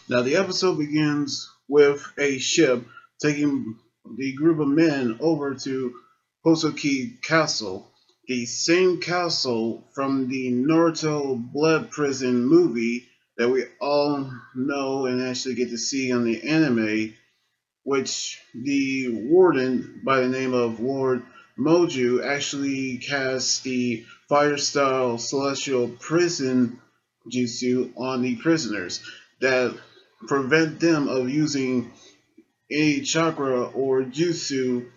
Now, the episode begins with a ship taking the group of men over to Hozuki Castle, the same castle from the Naruto Blood Prison movie that we all know and actually get to see on the anime, which the warden by the name of Lord Moju actually casts the fire style celestial prison jutsu on the prisoners that prevent them of using any chakra or jutsu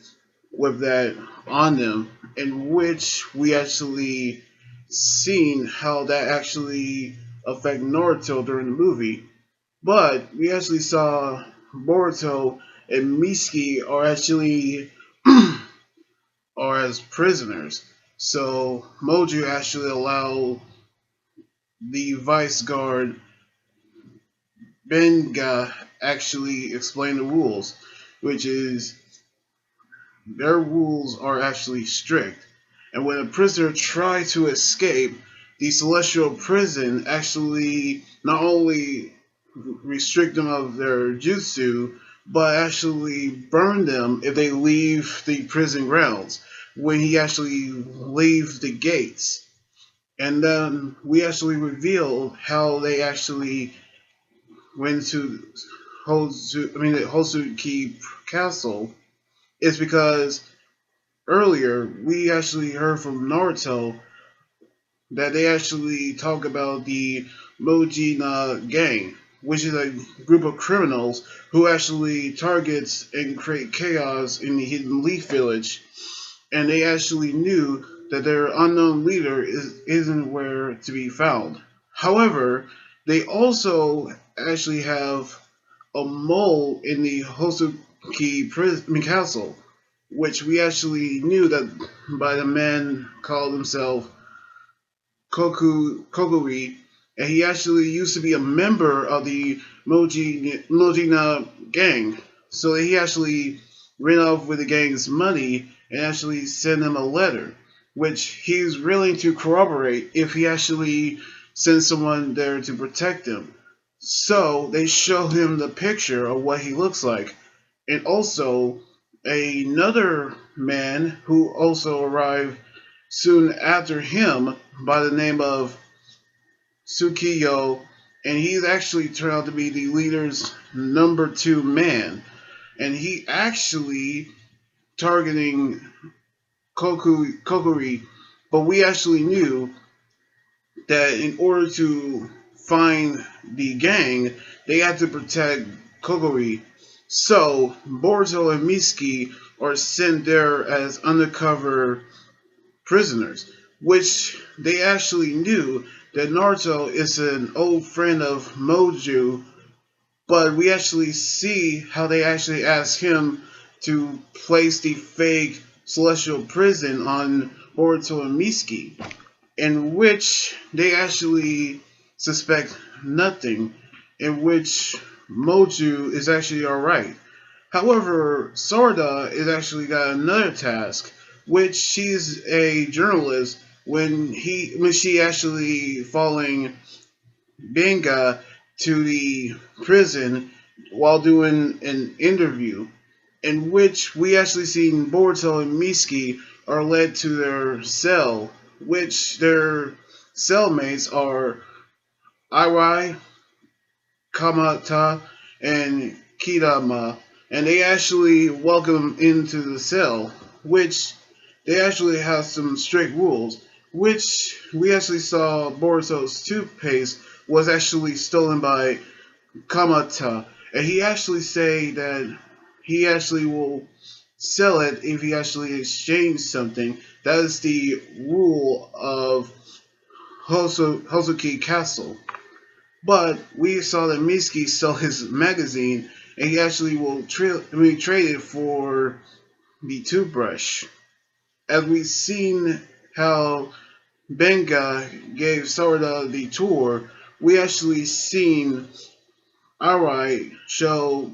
with that on them, in which we actually seen how that actually affect Naruto during the movie. But we actually saw Boruto and Mitsuki are actually are as prisoners. So Moju actually allowed the vice guard Benga actually explain the rules, which is their rules are actually strict. And when a prisoner tries to escape, the celestial prison actually not only restrict them of their jutsu, but actually burn them if they leave the prison grounds when he actually leaves the gates. And then we actually revealed how they actually went to Hozuki Castle is because earlier we actually heard from Naruto that they actually talk about the Mojina gang, which is a group of criminals who actually targets and create chaos in the Hidden Leaf Village, and they actually knew that their unknown leader isn't where to be found. However, they also actually have a mole in the Hosuki castle, which we actually knew that by the man called himself Kokuri, and he actually used to be a member of the Mojina gang. So he actually ran off with the gang's money and actually sent him a letter, which he's willing to corroborate if he actually sends someone there to protect him. So they show him the picture of what he looks like, and also another man who also arrived soon after him by the name of Tsukiyo, and he's actually turned out to be the leader's number two man. And he actually targeting Kokuri, but we actually knew that in order to find the gang, they had to protect Kokuri. So Boruto and Mitsuki are sent there as undercover prisoners, which they actually knew that Naruto is an old friend of Moju, but we actually see how they actually ask him to place the fake celestial prison on Boruto and Mitsuki, in which they actually suspect nothing, in which Moju is actually alright. However, Sorda is actually got another task, which she's a journalist when she actually following Benga to the prison while doing an interview, in which we actually seen Boruto and Mitsuki are led to their cell, which their cellmates are Irai, Kamata, and Kirama, and they actually welcome into the cell, which they actually have some strict rules, which we actually saw Boruto's toothpaste was actually stolen by Kamata, and he actually say that he actually will sell it if he actually exchange something. That is the rule of Hozuki Castle. But we saw that Mitsuki sell his magazine, and he actually will trade it for the toothbrush. As we've seen how Benga gave Sarada the tour, we actually seen Arai show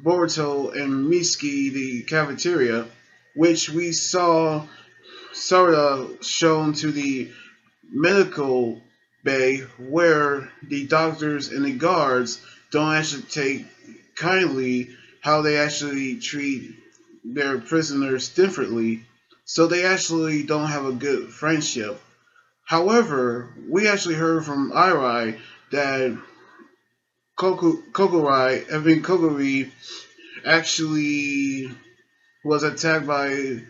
Boruto and Mitsuki the cafeteria, which we saw Sarada shown to the medical. bay where the doctors and the guards don't actually take kindly how they actually treat their prisoners differently, so they actually don't have a good friendship. However, we actually heard from Irai that Kokori actually was attacked by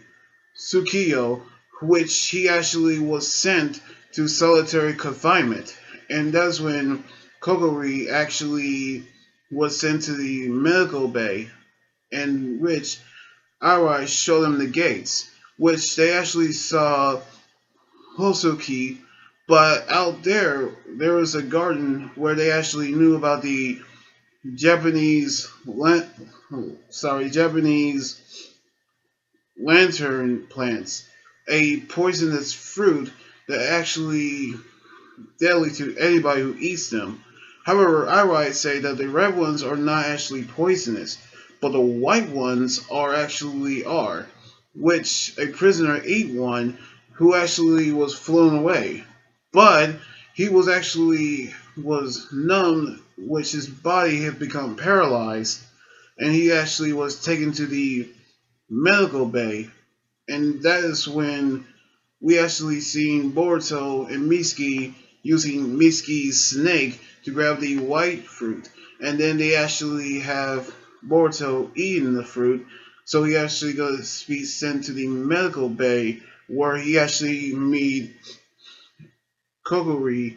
Tsukiyo, which he actually was sent to solitary confinement. And that's when Kokori actually was sent to the medical bay, in which Arai showed them the gates, which they actually saw Hozuki, but out there, there was a garden where they actually knew about the Japanese, Japanese lantern plants, a poisonous fruit that actually deadly to anybody who eats them. However, I might say that the red ones are not actually poisonous, but the white ones are, which a prisoner ate one who actually was flown away. But he was numbed, which his body had become paralyzed, and he actually was taken to the medical bay, and that is when we actually seen Boruto and Mitsuki using Mitsuki's snake to grab the white fruit, and then they actually have Boruto eating the fruit, so he actually goes to be sent to the medical bay where he actually meet Kokori,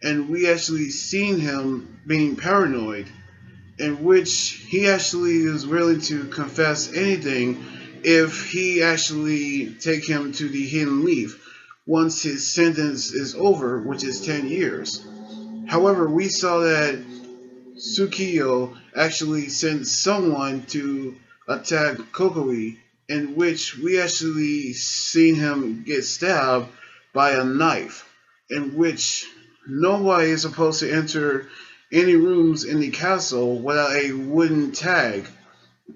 and we actually seen him being paranoid, in which he actually is willing to confess anything if he actually take him to the hidden leaf once his sentence is over, which is 10 years. However, we saw that Tsukiyo actually sent someone to attack Kokoi, in which we actually seen him get stabbed by a knife, in which nobody is supposed to enter any rooms in the castle without a wooden tag,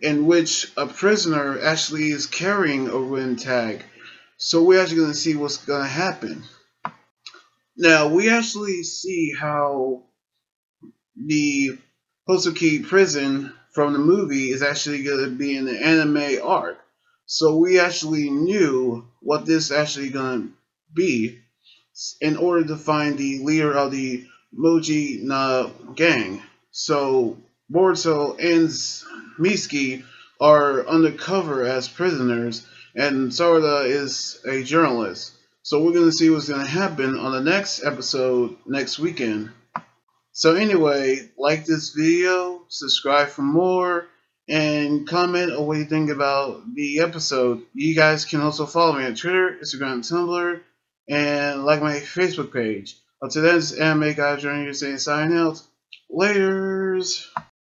in which a prisoner actually is carrying a wooden tag. So we're actually going to see what's going to happen. Now, we actually see how the Hozuki prison from the movie is actually going to be in the anime arc. So we actually knew what this actually going to be in order to find the leader of the Moji Na gang. So Boruto and Mitsuki are undercover as prisoners, and Sarada is a journalist. So we're going to see what's going to happen on the next episode next weekend. So anyway, like this video, subscribe for more, and comment on what you think about the episode. You guys can also follow me on Twitter, Instagram, Tumblr, and like my Facebook page. Until then, this is Anime Guy joining you saying sign out. Laters!